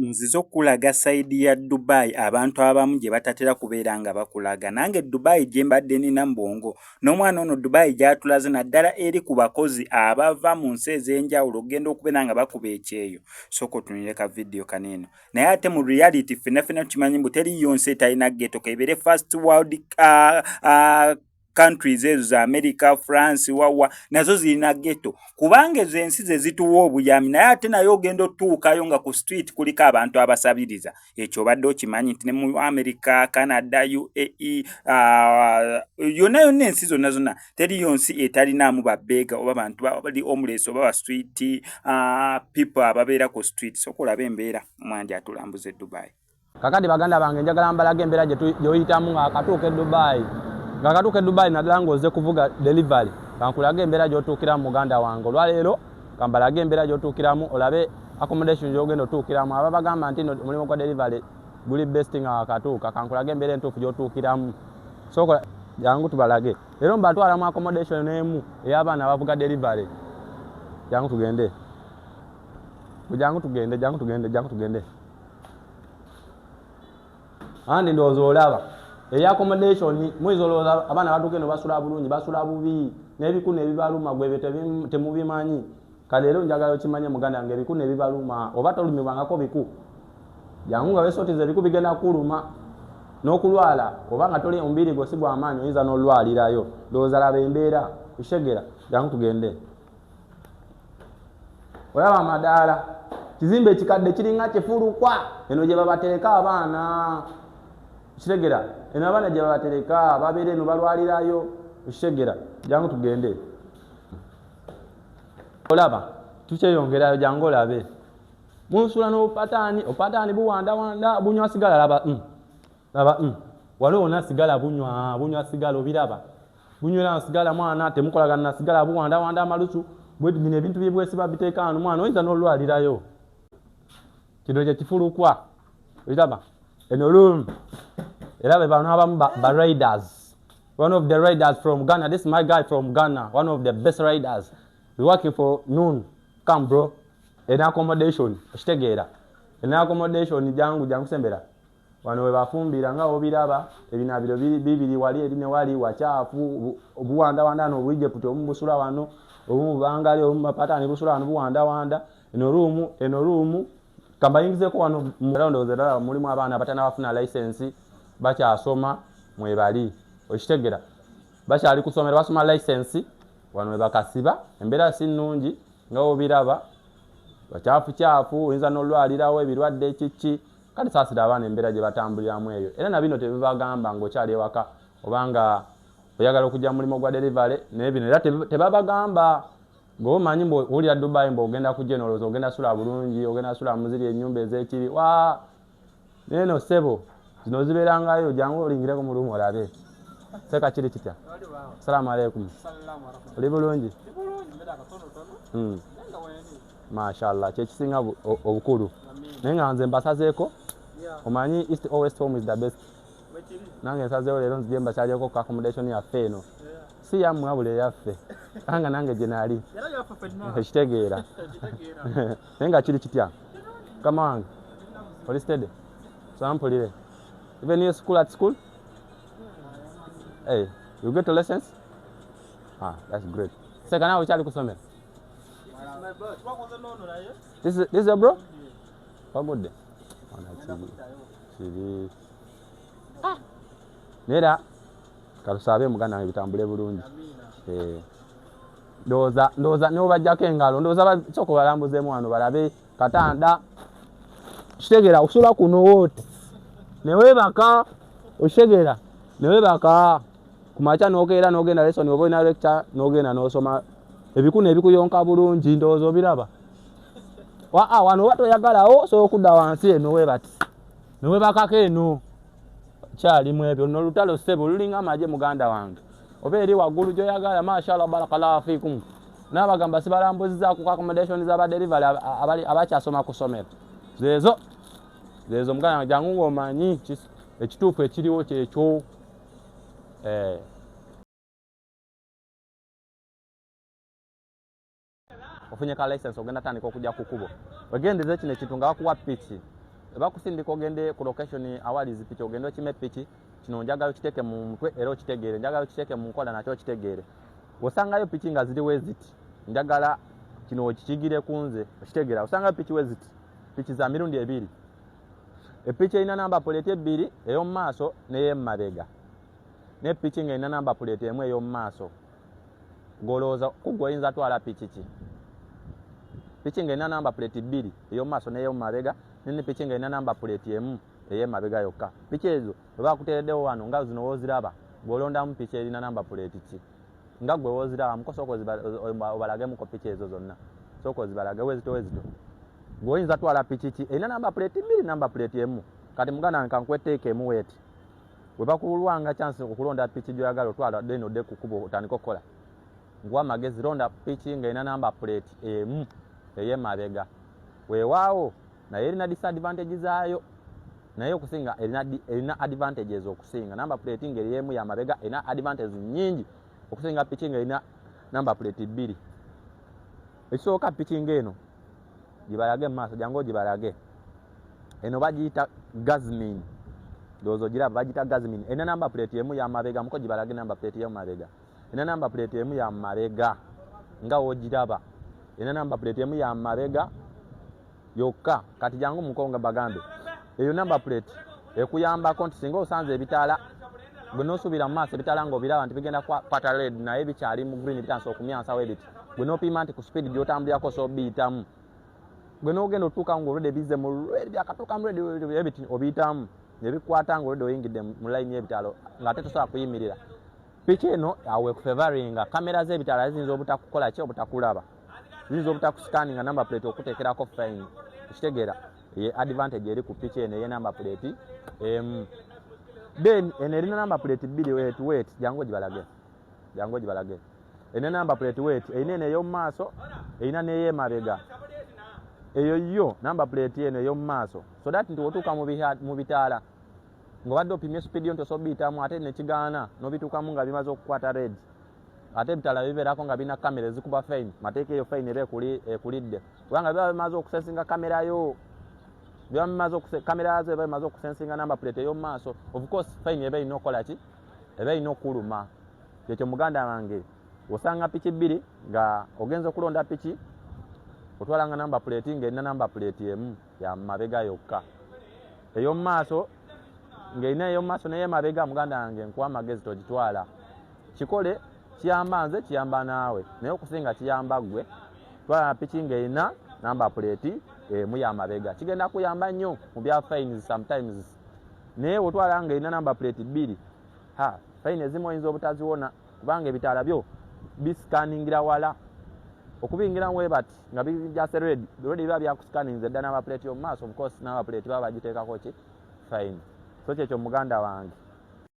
nzizo kulaga saidi ya Dubai abantu abamu gye batatera kubeera nga bakulaga. Nange Dubai gye mbadde nina mbongo n'omwana ono Dubai gy'atulaze naddala eri ku bakozi abava mu nsi ez'enjawulo okugenda okubeera nga bakuba ekyeyo. Sooka otunire ka video kaneno. Naye ate mu reality ffenna tukimanyi mbu teriyo nsi etalina ghetto kebeere first world countries ezo za America, France, wawa nazo zirina ghetto. Kubanga ezo ensi ze zituwa obuyami naye ate nayo ogenda otuukayo nga ku street kuliko abantu abasabiriza. Ekyo obadde okimanyi nti ne mu America, Canada, UAE, yonna ensi zonna teriyo nsi etalinaamu babbeega oba bantu bali homeless oba ba street people ababeera ku street. Sooka olabe embeera omwanja atulambuze Dubai. Kakati baganda bange njagala mbalage embeera gy'oyitamu ng'akatuuka e Dubai. Ng'akatuuka e Dubai naddala ng'ozze kuvuga delivery. Kankulage embeera gy'otuukiramu muganda wange. Olwaleero kambalage embeera gy'otuukiramu olabe accommodation gy'ogenda otuukiramu. Aba bagamba nti omulimu gwa delivery guli best nga akatuuka. Kankulage embeera entuufu gy'otuukiramu. Sooka jangu tubalage. Leero mbatwala mu accommodation emu ey'abaana abavuga delivery. Jangu tugende. Jangu tugende. Andi ndowooza olaba eya accommodation mwizo olowooza abaana batuuka eno basula bulungi basula bubi n'ebikunu ebibaluma gwe temubimanyi. Kale leero njagala okimanye muganda wange ebikunu ebibaluma oba tolumibwangako biku. Jangu nga weesootiza ebiku bigenda kuluma n'okulwala oba nga toli omubiri gwo si gw'amaanyi oyinza n'olwalirayo. Ndowooza laba embeera oshegera. Jangu tugende. Olaba amadaala kizimbe ekikadde kiringa kifulukwa eno gye babatereka abaana. Kitegeera eno abaana gye babatereka babeera eno balwalirayo. Kitegeera jangu tugende. Olaba tukyeyongerayo jangu olabe munsula n'obupataani opataani buwandawanda bunywa sigala laba waliwo wonna sigala bunywa sigala obiraba bunywera sigala mwana temukolagana na sigala buwandawanda amalusu bino ebintu byebwesiba biteeka wano mwana oyinza n'olwalirayo. Kino kye kifulukwa olaba eno room era be bano abamu ba riders. One of the riders from Ghana. This is my guy from Ghana, one of the best riders. We working for noon. Come bro. In accommodation kitegeera in accommodation jangu sembera wano we bafumbira nga obiraba ebinabiro bibiri wali eri ne wali wachafu obuwanda no bwije puto ombusula wano obubangali omapatani busula wano buwanda eno room kambayingizeko wano murondo zera mulimu abaana abatana bafuna license bakyasoma mwebali okitegeera bakyali kusomera basoma license wano we bakasiba embeera si nnungi nga obiraba bachafu oyinza n'olwalirawo ebirwadde kiki kati saasira abaana embeera gye batambuliramu eyo era na bino tebibagamba ng'okyali ewaka obanga oyagala okujja mulimo gwa delivery naye bino era tebabagamba ng'omanyi owulira Dubai ogenda kujja eno olowooza ogenda sula bulungi ogenda sula muziri ennyumba ez'ekiri neno ssebo zino zibeerangayo jangu olingireko mu lumu olabe seka kiri kitya. Assalamu alaikum. Oli bulungi? Mashallah kyekisinga obukulu naye nga nze mbasazeeko omanyi east or west home is the best. Nange nsazeewo leero nzije mbakyaleko ku accommodation yaffe eno si yammwe wabula eyaffe anga nange gye naali ekitegeera naye nga kiri kitya kama wange oli steady sampulire even you school at school hey you get a license that's great. Seka nawe ukyali kusomera. This is your bro? How good day? Nera kalusabe muganda wange bitambule bulungi. Ndoza ne obajjako engalo ndoza basoko balambuzeemu wano balabe katanda kitegeera okusula kuno wooti ne weebaka okitegeera ne weebaka kumacha n'okeera n'ogenda lesson oba olina lecture n'ogenda n'osoma ebikunu ebikuyonka bulungi ndowooza obiraba. Wano oba toyagalawo so okudda wansi eno webati ne webakako eno kyalimu ebyo n'olutalo ssebo lulinga amagye muganda wange oba eri waggulu gy'oyagala mashallah barakallahu fiikum n'abagamba sibalambuziza ku accommodation z'aba delivery abakyasoma ku ssomero zeezo muganda wange jangu ng'omanyi ekituufu ekiriwo kyekyo. Ofunye ka license ogenda tandika okujja ku kubo wegendeze kino ekintu nga bakuwa pitch bakusindika ogende ku location awali zipiki ogende okime piki kino njagala okiteeke mu mutwe era okitegeere njagala okiteeke mu nkola nakyo okitegeere osangayo piki nga ziri weziti njagala kino okikigire kunze okitegeera osangayo piki weziti piki za mirundi ebiri epiki erina namba plate ebbiri ey'omu maaso n'ey'emabega ne piki ng'erina namba plate emu ey'omu maaso ng'olowooza kugwe oyinza twala piki ki piki ng'erina namba plate bbiri ey'omu maaso n'ey'omu mabega ne piki ng'erina namba plate emu ey'emabega yokka piki ezo bwe bakuteereddewo wano nga zino wooziraba ng'olondamu piki erina namba plate ki nga gwe wooziraba mukosooka obalagemuko piki ezo zonna sooka ozibalage wezito ng'oyinza twala piki ki erina namba plate bbiri namba plate emu kati muganda wange kankweteeka emu weeti bwe bakulwanga chance okulonda piki gy'oyagala otwala deni odde ku kkubo otandika okukola nguwa amagezi londa piki ng'erina namba plate emu ey'emabega weewaawo naye erina disadvantage zaayo naye okusinga erina advantages okusinga namba plate ngeri emu ya mabega erina advantages nyingi okusinga piki ng'erina namba plate bbiri ekisooka piki ng'eno gibalage mu maaso jangu gibalage eno bagiyita Gazmin ndowooza giraba bagiyita Gazmin erina namba plate emu ya mabega muko gibalage namba plate y'omu mabega erina namba plate emu ya mabega nga wogiraba erina namba plate emu ya mabega yokka kati jangu mukonga bagambe eyo namba plate ekuyambako nti singa osanze ebitaala bwe nosuubira mu maaso ebitaala ng'obiraba nti bigenda kwata red naye bikyali mu green bitansa okumyansawo ebiti bwe nopiima nti ku speed gy'otambulirako sobiyitamu bwe n'ogenda otuuka ng'olwedde bize mu red byakatuuka mu red ebiti obiyitamu ne bikwata ng'olwedde oyingidde mu layini y'ebitaalo ng'ate tosobola kuyimirira piki eno awe kufevaringa kamera z'ebitaala ziyinza obutakukola ki obutakulaba ziyinza obutakusikaninga namba plate okuteekerako fine okitegeera ye advantage eri ku piki eno ey'enamba plate emu then eno erina namba plate bbiri wet jangu gibalage erina namba plate wet erina eno ey'omu maaso erina n'ey'emabega eyo yo namba plate eno ey'omu maaso so that nti otuuka mu bitaala ng'obadde opimye speed yo nti osobiyitamu ate nekigaana n'obituukamu nga bimaze okukwata red ate ebitaala bibeerako nga birina kamera ezikuba fine mateeka eyo fine eba ekulidde kubanga biba bimaze okusensinga kamera yo kamera yazo eba bimaze okusensinga namba plate ey'omu maaso of course fine eba erina okukola ki eba erina okuluma kyekyo muganda wange osanga piki bbiri nga ogenza okulonda piki otwalanga namba plate ng'erina namba plate emu ya mabega yokka ey'omu maaso ng'erina ey'omu maaso n'ey'emabega muganda wange nkuwa amagezi togitwala kikole kiyamba nze kiyamba naawe naye okusinga kiyamba gwe twala piki ng'erina namba plate emu ya mabega kigenda kuyamba nnyo mu bya fines sometimes naye otwala ng'erina namba plate bbiri fine ezimu oyinza obutaziwona kubanga ebitaala byo bisikaningira wala okubingira webati nga bijase red biba byakusikaninze edda namba plate y'omu maaso of course namba plate baba bagiteekako ki fine so kyekyo muganda wange